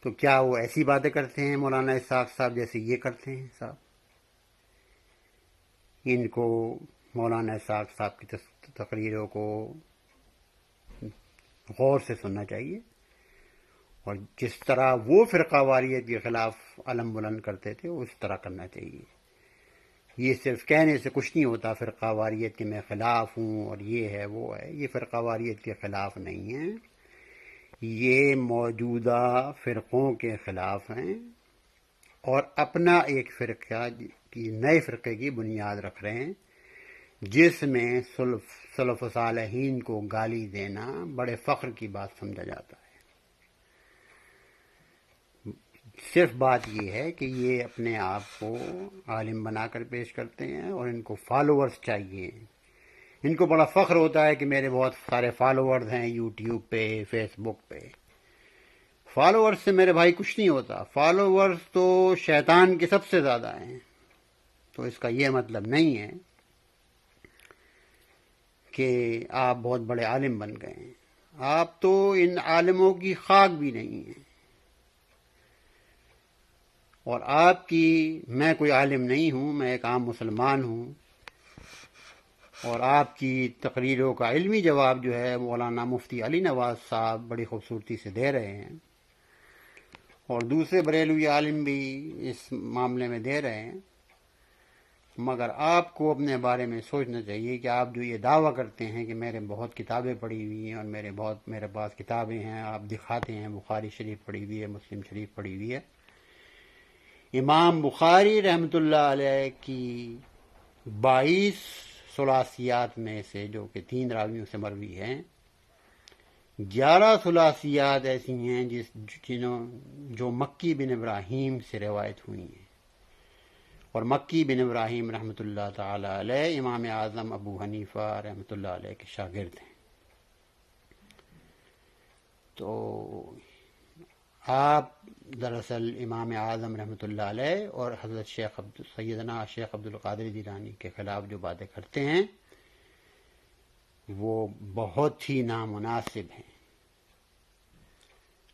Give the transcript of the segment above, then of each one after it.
تو کیا وہ ایسی باتیں کرتے ہیں مولانا اسحاق صاحب جیسے یہ کرتے ہیں صاحب؟ ان کو مولانا اسحاق صاحب کی تقریروں کو غور سے سننا چاہیے، اور جس طرح وہ فرقہ واریت کے خلاف علم بلند کرتے تھے اس طرح کرنا چاہیے۔ یہ صرف کہنے سے کچھ نہیں ہوتا فرقہ واریت کے میں خلاف ہوں اور یہ ہے وہ ہے، یہ فرقہ واریت کے خلاف نہیں ہے، یہ موجودہ فرقوں کے خلاف ہیں، اور اپنا ایک فرقہ کی نئے فرقے کی بنیاد رکھ رہے ہیں جس میں سلف و صالحین کو گالی دینا بڑے فخر کی بات سمجھا جاتا ہے۔ صرف بات یہ ہے کہ یہ اپنے آپ کو عالم بنا کر پیش کرتے ہیں اور ان کو فالوورز چاہیے، ان کو بڑا فخر ہوتا ہے کہ میرے بہت سارے فالوورز ہیں یوٹیوب پہ، فیس بک پہ۔ فالوورز سے میرے بھائی کچھ نہیں ہوتا، فالوورز تو شیطان کے سب سے زیادہ ہیں۔ تو اس کا یہ مطلب نہیں ہے کہ آپ بہت بڑے عالم بن گئے ہیں، آپ تو ان عالموں کی خاک بھی نہیں ہیں، اور آپ کی، میں کوئی عالم نہیں ہوں، میں ایک عام مسلمان ہوں، اور آپ کی تقریروں کا علمی جواب جو ہے مولانا مفتی علی نواز صاحب بڑی خوبصورتی سے دے رہے ہیں، اور دوسرے بریلوی عالم بھی اس معاملے میں دے رہے ہیں، مگر آپ کو اپنے بارے میں سوچنا چاہیے کہ آپ جو یہ دعویٰ کرتے ہیں کہ میرے بہت کتابیں پڑھی ہوئی ہیں اور میرے پاس کتابیں ہیں، آپ دکھاتے ہیں بخاری شریف پڑھی ہوئی ہے، مسلم شریف پڑھی ہوئی ہے۔ امام بخاری رحمۃ اللہ علیہ کی 22 ثلاثیات میں سے، جو کہ 3 راویوں سے مروی ہیں، 11 ثلاثیات ایسی ہیں جو مکی بن ابراہیم سے روایت ہوئی ہیں، اور مکی بن ابراہیم رحمۃ اللہ تعالی علیہ امام اعظم ابو حنیفہ رحمۃ اللہ علیہ کے شاگرد ہیں۔ تو آپ دراصل امام اعظم رحمۃ اللہ علیہ اور حضرت سیدنا شیخ عبد القادر جیلانی کے خلاف جو باتیں کرتے ہیں وہ بہت ہی نامناسب ہیں۔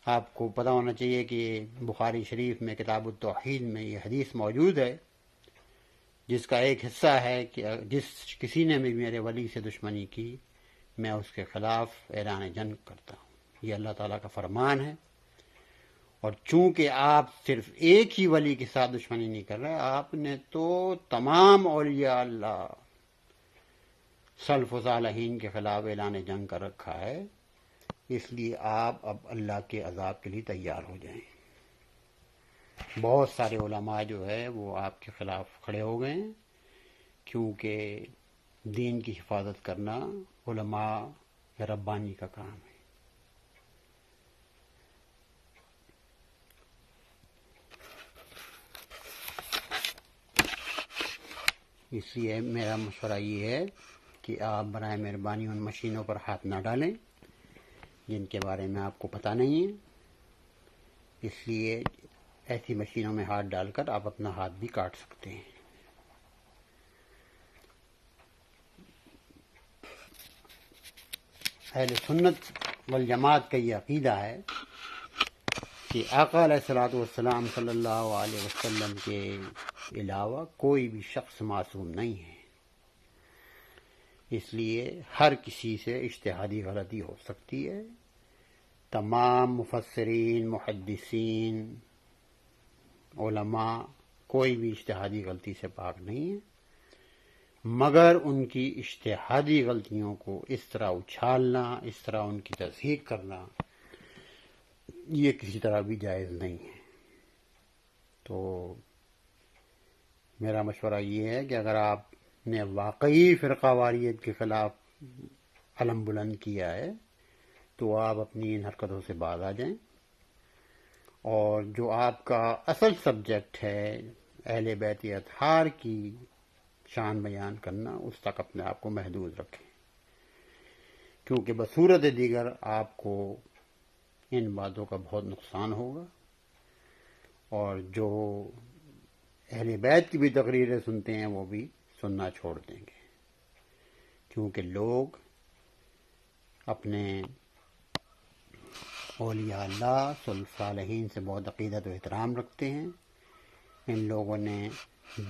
آپ کو پتہ ہونا چاہیے کہ بخاری شریف میں کتاب التوحید میں یہ حدیث موجود ہے، جس کا ایک حصہ ہے کہ جس کسی نے بھی میرے ولی سے دشمنی کی میں اس کے خلاف اعلان جنگ کرتا ہوں۔ یہ اللہ تعالیٰ کا فرمان ہے، اور چونکہ آپ صرف ایک ہی ولی کے ساتھ دشمنی نہیں کر رہے، آپ نے تو تمام اولیاء اللہ سلف و صالحین کے خلاف اعلان جنگ کر رکھا ہے، اس لیے آپ اب اللہ کے عذاب کے لیے تیار ہو جائیں۔ بہت سارے علماء جو ہے وہ آپ کے خلاف کھڑے ہو گئے ہیں، کیونکہ دین کی حفاظت کرنا علماء ربانی کا کام ہے۔ اس لیے میرا مشورہ یہ ہے کہ آپ برائے مہربانی ان مشینوں پر ہاتھ نہ ڈالیں جن کے بارے میں آپ کو پتہ نہیں ہے، اس لیے ایسی مشینوں میں ہاتھ ڈال کر آپ اپنا ہاتھ بھی کاٹ سکتے ہیں۔ اہل سنت والجماعت کا یہ عقیدہ ہے کہ آقا علیہ الصلوۃ والسلام صلی اللہ علیہ وسلم کے علاوہ کوئی بھی شخص معصوم نہیں ہے، اس لیے ہر کسی سے اجتہادی غلطی ہو سکتی ہے۔ تمام مفسرین، محدثین، علماء کوئی بھی اجتہادی غلطی سے پاک نہیں ہے، مگر ان کی اجتہادی غلطیوں کو اس طرح اچھالنا، اس طرح ان کی تصحیح کرنا، یہ کسی طرح بھی جائز نہیں ہے۔ تو میرا مشورہ یہ ہے کہ اگر آپ نے واقعی فرقہ واریت کے خلاف علم بلند کیا ہے تو آپ اپنی ان حرکتوں سے باز آ جائیں، اور جو آپ کا اصل سبجیکٹ ہے اہل بیت اطہار کی شان بیان کرنا، اس تک اپنے آپ کو محدود رکھیں، کیونکہ بصورت دیگر آپ کو ان باتوں کا بہت نقصان ہوگا، اور جو اہل بیت کی بھی تقریریں سنتے ہیں وہ بھی سننا چھوڑ دیں گے، کیونکہ لوگ اپنے اولیاء اللہ سلف صالحین سے بہت عقیدت و احترام رکھتے ہیں. ان لوگوں نے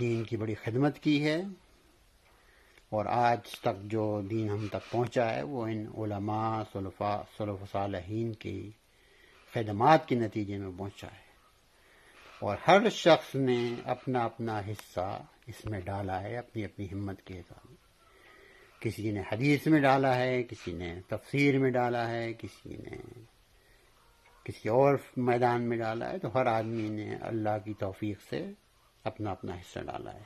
دین کی بڑی خدمت کی ہے، اور آج تک جو دین ہم تک پہنچا ہے وہ ان علماء سلف صالحین کی خدمات کے نتیجے میں پہنچا ہے. اور ہر شخص نے اپنا اپنا حصہ اس میں ڈالا ہے اپنی اپنی ہمت کے حساب. کسی نے حدیث میں ڈالا ہے، کسی نے تفسیر میں ڈالا ہے، کسی نے کسی اور میدان میں ڈالا ہے. تو ہر آدمی نے اللہ کی توفیق سے اپنا اپنا حصہ ڈالا ہے.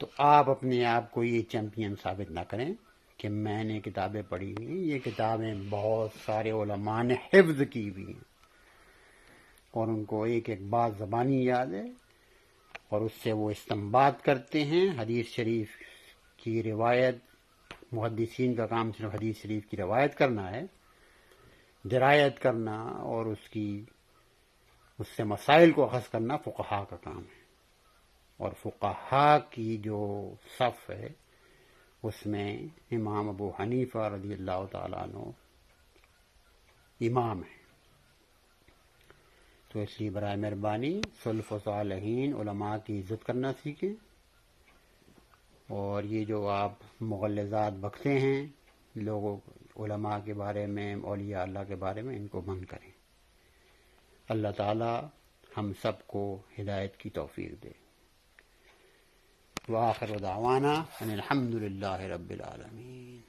تو آپ اپنے آپ کو یہ چیمپئن ثابت نہ کریں کہ میں نے کتابیں پڑھی ہوئی ہیں. یہ کتابیں بہت سارے علماء نے حفظ کی ہوئی ہیں، اور ان کو ایک ایک بات زبانی یاد ہے، اور اس سے وہ استنباط کرتے ہیں. حدیث شریف کی روایت، محدثین کا کام صرف حدیث شریف کی روایت کرنا ہے، درایت کرنا اور اس سے مسائل کو اخذ کرنا فقہا کا کام ہے. اور فقہا کی جو صف ہے اس میں امام ابو حنیفہ رضی اللہ تعالیٰ عنہ امام ہے. تو اس لیے برائے مہربانی سلف و صالحین علماء کی عزت کرنا سیکھیں، اور یہ جو آپ مغلظات بکتے ہیں لوگوں علماء کے بارے میں، اولیاء اللہ کے بارے میں، ان کو بند کریں. اللہ تعالی ہم سب کو ہدایت کی توفیق دے. وآخر دعوانا ان الحمد للہ رب العالمین.